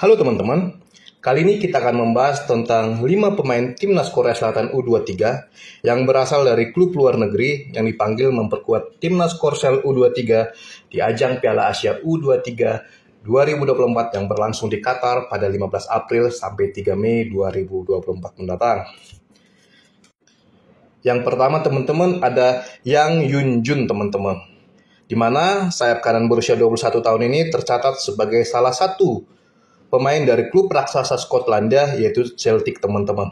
Halo teman-teman, kali ini kita akan membahas tentang 5 pemain Timnas Korea Selatan U23 yang berasal dari klub luar negeri yang dipanggil memperkuat Timnas Korsel U23 di ajang Piala Asia U23 2024 yang berlangsung di Qatar pada 15 April sampai 3 Mei 2024 mendatang. Yang pertama teman-teman ada Yang Yunjun teman-teman, di mana sayap kanan berusia 21 tahun ini tercatat sebagai salah satu pemain dari klub raksasa Skotlandia yaitu Celtic teman-teman.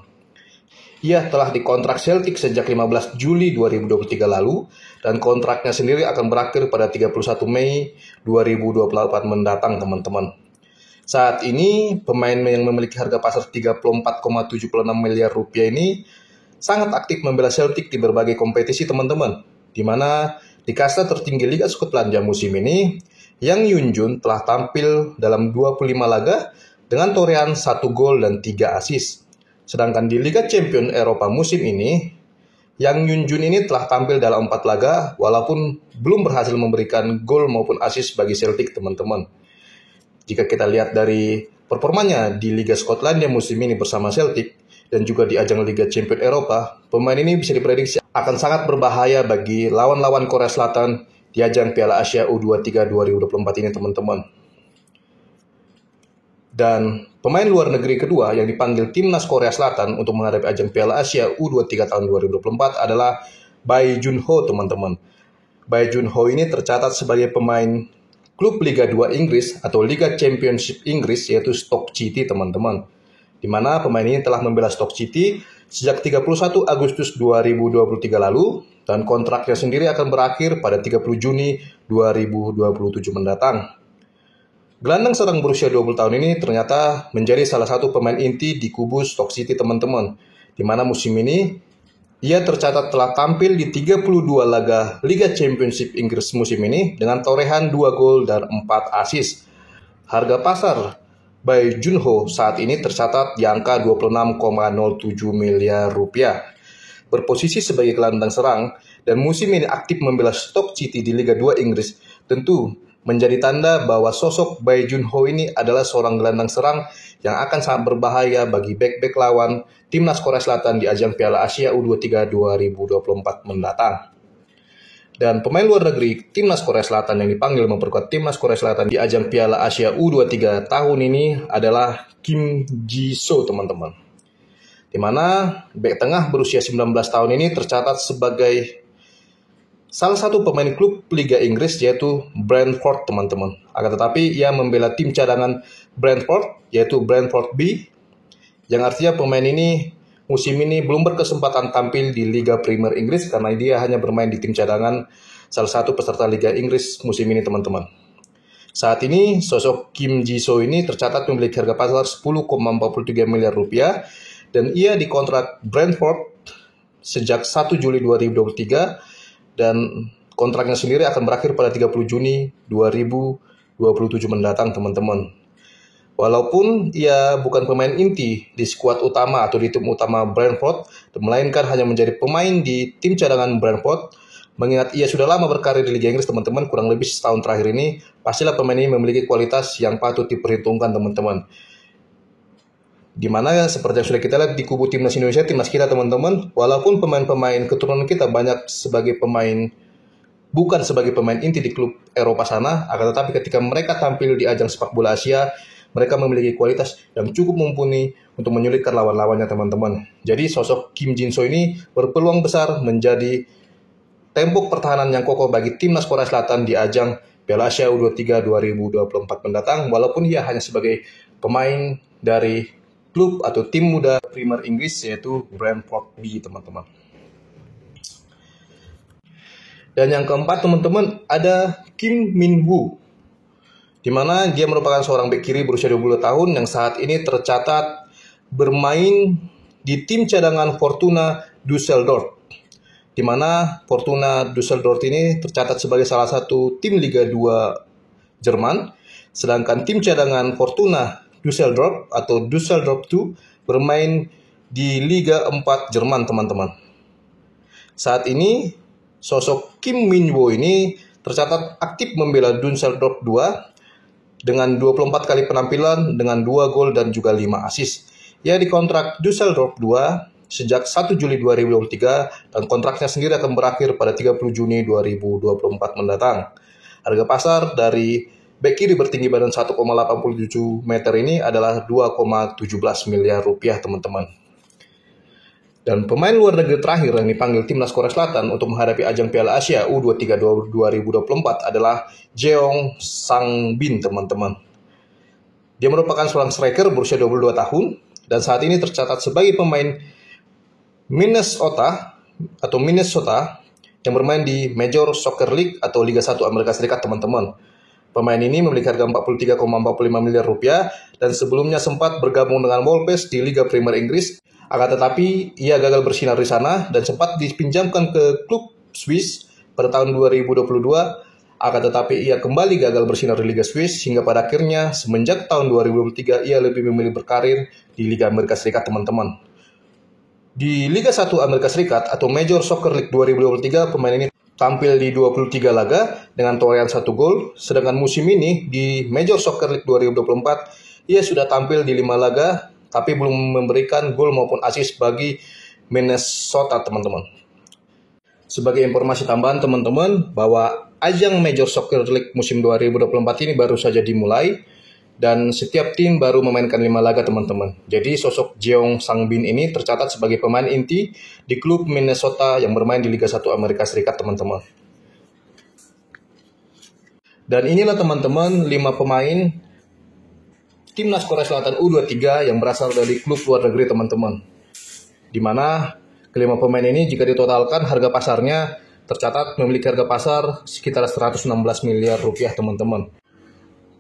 Ia telah dikontrak Celtic sejak 15 Juli 2023 lalu dan kontraknya sendiri akan berakhir pada 31 Mei 2024 mendatang teman-teman. Saat ini pemain yang memiliki harga pasar 34,76 miliar rupiah ini sangat aktif membela Celtic di berbagai kompetisi teman-teman, di mana di kasta tertinggi Liga Skotlandia musim ini Yang Yunjun telah tampil dalam 25 laga dengan torehan 1 gol dan 3 assist. Sedangkan di Liga Champions Eropa musim ini, Yang Yunjun ini telah tampil dalam 4 laga walaupun belum berhasil memberikan gol maupun assist bagi Celtic teman-teman. Jika kita lihat dari performanya di Liga Skotlandia musim ini bersama Celtic dan juga di ajang Liga Champions Eropa, pemain ini bisa diprediksi akan sangat berbahaya bagi lawan-lawan Korea Selatan di ajang Piala Asia U23 2024 ini teman-teman. Dan pemain luar negeri kedua yang dipanggil Timnas Korea Selatan untuk menghadapi ajang Piala Asia U23 tahun 2024 adalah Bae Jun-ho teman-teman. Bae Jun-ho ini tercatat sebagai pemain klub Liga 2 Inggris atau Liga Championship Inggris yaitu Stoke City teman-teman. Di mana pemain ini telah membela Stoke City sejak 31 Agustus 2023 lalu dan kontraknya sendiri akan berakhir pada 30 Juni 2027 mendatang. Gelandang serang berusia 20 tahun ini ternyata menjadi salah satu pemain inti di kubu Stoke City teman-teman, di mana musim ini ia tercatat telah tampil di 32 laga Liga Championship Inggris musim ini dengan torehan 2 gol dan 4 assist. Harga pasar Bae Jun-ho saat ini tercatat di angka 26,07 miliar rupiah. Berposisi sebagai gelandang serang dan musim ini aktif membela Stoke City di Liga 2 Inggris, tentu menjadi tanda bahwa sosok Bae Jun-ho ini adalah seorang gelandang serang yang akan sangat berbahaya bagi bek-bek lawan Timnas Korea Selatan di ajang Piala Asia U23 2024 mendatang. Dan pemain luar negeri Timnas Korea Selatan yang dipanggil memperkuat Timnas Korea Selatan di ajang Piala Asia U23 tahun ini adalah Kim Ji-soo teman-teman. Di mana bek tengah berusia 19 tahun ini tercatat sebagai salah satu pemain klub Liga Inggris yaitu Brentford teman-teman. Akan tetapi ia membela tim cadangan Brentford yaitu Brentford B, yang artinya pemain ini musim ini belum berkesempatan tampil di Liga Premier Inggris karena dia hanya bermain di tim cadangan salah satu peserta Liga Inggris musim ini teman-teman. Saat ini sosok Kim Ji-soo ini tercatat memiliki harga pasar 10,43 miliar rupiah dan ia dikontrak Brentford sejak 1 Juli 2023 dan kontraknya sendiri akan berakhir pada 30 Juni 2027 mendatang teman-teman. Walaupun ia bukan pemain inti di skuad utama atau di tim utama Brentford, melainkan hanya menjadi pemain di tim cadangan Brentford, mengingat ia sudah lama berkarir di Liga Inggris teman-teman, kurang lebih setahun terakhir ini, pastilah pemain ini memiliki kualitas yang patut diperhitungkan teman-teman. Dimana seperti yang sudah kita lihat di kubu timnas Indonesia, timnas kita teman-teman, walaupun pemain-pemain keturunan kita banyak sebagai pemain bukan sebagai pemain inti di klub Eropa sana, akan tetapi ketika mereka tampil di ajang sepak bola Asia, mereka memiliki kualitas yang cukup mumpuni untuk menyulitkan lawan-lawannya teman-teman. Jadi sosok Kim Ji-soo ini berpeluang besar menjadi tembok pertahanan yang kokoh bagi timnas Korea Selatan di ajang Piala Asia U23 2024 mendatang, walaupun ia hanya sebagai pemain dari klub atau tim muda Premier Inggris yaitu Brentford B teman-teman. Dan yang keempat teman-teman ada Kim Min-woo, di mana dia merupakan seorang bek kiri berusia 20 tahun yang saat ini tercatat bermain di tim cadangan Fortuna Düsseldorf. Di mana Fortuna Düsseldorf ini tercatat sebagai salah satu tim Liga 2 Jerman, sedangkan tim cadangan Fortuna Düsseldorf atau Düsseldorf 2 bermain di Liga 4 Jerman teman-teman. Saat ini sosok Kim Min-woo ini tercatat aktif membela Düsseldorf 2 dengan 24 kali penampilan dengan 2 gol dan juga 5 assist. Ia dikontrak Düsseldorf 2 sejak 1 Juli 2023 dan kontraknya sendiri akan berakhir pada 30 Juni 2024 mendatang. Harga pasar dari bek kiri bertinggi badan 1,87 meter ini adalah 2,17 miliar rupiah, teman-teman. Dan pemain luar negeri terakhir yang dipanggil timnas Korea Selatan untuk menghadapi ajang Piala Asia U23 2024 adalah Jeong Sang-bin, teman-teman. Dia merupakan seorang striker berusia 22 tahun dan saat ini tercatat sebagai pemain Minnesota yang bermain di Major Soccer League atau Liga 1 Amerika Serikat, teman-teman. Pemain ini memiliki harga 43,45 miliar rupiah dan sebelumnya sempat bergabung dengan Wolves di Liga Premier Inggris. Akan tetapi ia gagal bersinar di sana dan sempat dipinjamkan ke klub Swiss pada tahun 2022. Akan tetapi ia kembali gagal bersinar di Liga Swiss hingga pada akhirnya semenjak tahun 2023 ia lebih memilih berkarir di Liga Amerika Serikat, teman-teman. Di Liga 1 Amerika Serikat atau Major Soccer League 2023, pemain ini tampil di 23 laga dengan torehan 1 gol, sedangkan musim ini di Major Soccer League 2024 ia sudah tampil di 5 laga tapi belum memberikan gol maupun assist bagi Minnesota, teman-teman. Sebagai informasi tambahan, teman-teman, bahwa ajang Major Soccer League musim 2024 ini baru saja dimulai dan setiap tim baru memainkan 5 laga, teman-teman. Jadi sosok Jeong Sang-bin ini tercatat sebagai pemain inti di klub Minnesota yang bermain di Liga 1 Amerika Serikat, teman-teman. Dan inilah, teman-teman, 5 pemain timnas Korea Selatan U23 yang berasal dari klub luar negeri, teman-teman. Di mana kelima pemain ini jika ditotalkan harga pasarnya tercatat memiliki harga pasar sekitar 116 miliar rupiah, teman-teman.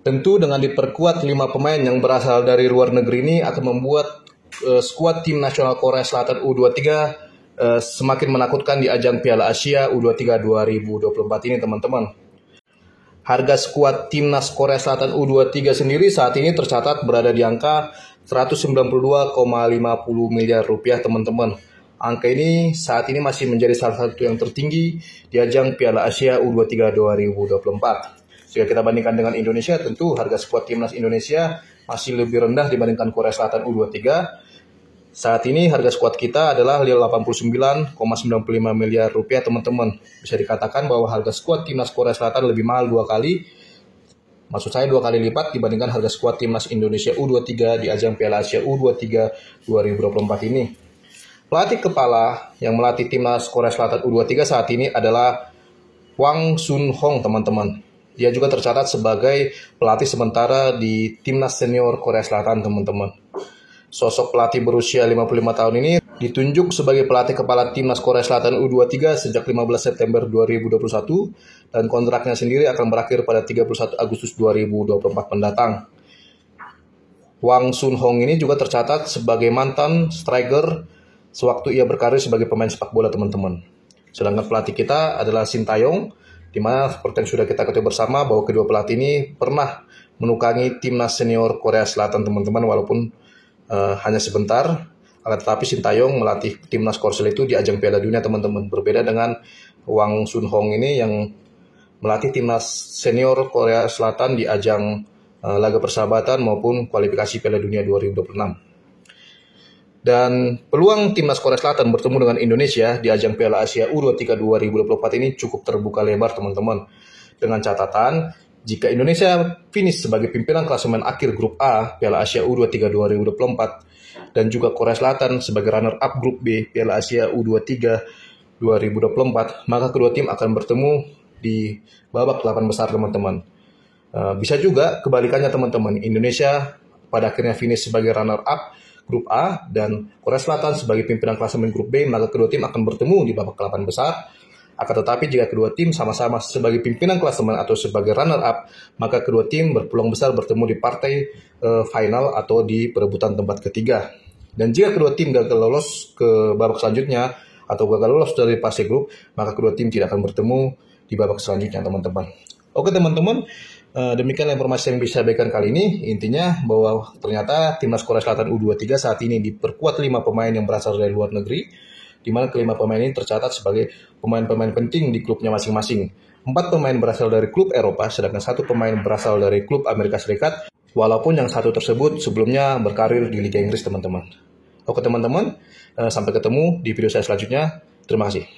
Tentu dengan diperkuat 5 pemain yang berasal dari luar negeri ini akan membuat skuad tim nasional Korea Selatan U23 semakin menakutkan di ajang Piala Asia U23 2024 ini, teman-teman. Harga skuad timnas Korea Selatan U23 sendiri saat ini tercatat berada di angka 192,50 miliar rupiah, teman-teman. Angka ini saat ini masih menjadi salah satu yang tertinggi di ajang Piala Asia U23 2024. Jika kita bandingkan dengan Indonesia, tentu harga skuad timnas Indonesia masih lebih rendah dibandingkan Korea Selatan U23. Saat ini harga skuad kita adalah 89,95 miliar rupiah, teman-teman. Bisa dikatakan bahwa harga skuad timnas Korea Selatan lebih mahal 2 kali. Maksud saya 2 kali lipat dibandingkan harga skuad timnas Indonesia U23 di ajang Piala Asia U23 2024 ini. Pelatih kepala yang melatih timnas Korea Selatan U23 saat ini adalah Hwang Sun-hong, teman-teman. Dia juga tercatat sebagai pelatih sementara di timnas senior Korea Selatan, teman-teman. Sosok pelatih berusia 55 tahun ini ditunjuk sebagai pelatih kepala timnas Korea Selatan U23 sejak 15 September 2021 dan kontraknya sendiri akan berakhir pada 31 Agustus 2024 mendatang. Hwang Sun-hong ini juga tercatat sebagai mantan striker sewaktu ia berkarir sebagai pemain sepak bola, teman-teman. Sedangkan pelatih kita adalah Shin Tae-yong, di mana seperti yang sudah kita ketahui bersama bahwa kedua pelatih ini pernah menukangi timnas senior Korea Selatan, teman-teman, walaupun hanya sebentar. Akan tetapi Shin Tae-yong melatih timnas Korsel itu di ajang Piala Dunia, teman-teman. Berbeda dengan Hwang Sun-hong ini yang melatih timnas senior Korea Selatan di ajang laga persahabatan maupun kualifikasi Piala Dunia 2026. Dan peluang timnas Korea Selatan bertemu dengan Indonesia di ajang Piala Asia U23 2024 ini cukup terbuka lebar, teman-teman. Dengan catatan, jika Indonesia finish sebagai pimpinan klasemen akhir grup A Piala Asia U23 2024 dan juga Korea Selatan sebagai runner-up grup B Piala Asia U23 2024, maka kedua tim akan bertemu di babak 8 besar, teman-teman. Bisa juga kebalikannya, teman-teman. Indonesia pada akhirnya finish sebagai runner-up grup A dan Korea Selatan sebagai pimpinan klasemen grup B, maka kedua tim akan bertemu di babak 8 besar. Akan tetapi jika kedua tim sama-sama sebagai pimpinan klasemen atau sebagai runner-up, maka kedua tim berpeluang besar bertemu di partai final atau di perebutan tempat ketiga. Dan jika kedua tim gagal lolos ke babak selanjutnya atau gagal lolos dari fase grup, maka kedua tim tidak akan bertemu di babak selanjutnya, teman-teman. Oke, teman-teman, demikian informasi yang bisa sampaikan kali ini. Intinya bahwa ternyata timnas Korea Selatan U23 saat ini diperkuat 5 pemain yang berasal dari luar negeri, di mana kelima pemain ini tercatat sebagai pemain-pemain penting di klubnya masing-masing. 4 pemain berasal dari klub Eropa, sedangkan 1 pemain berasal dari klub Amerika Serikat, walaupun yang satu tersebut sebelumnya berkarir di Liga Inggris, teman-teman. Oke teman-teman, sampai ketemu di video saya selanjutnya. Terima kasih.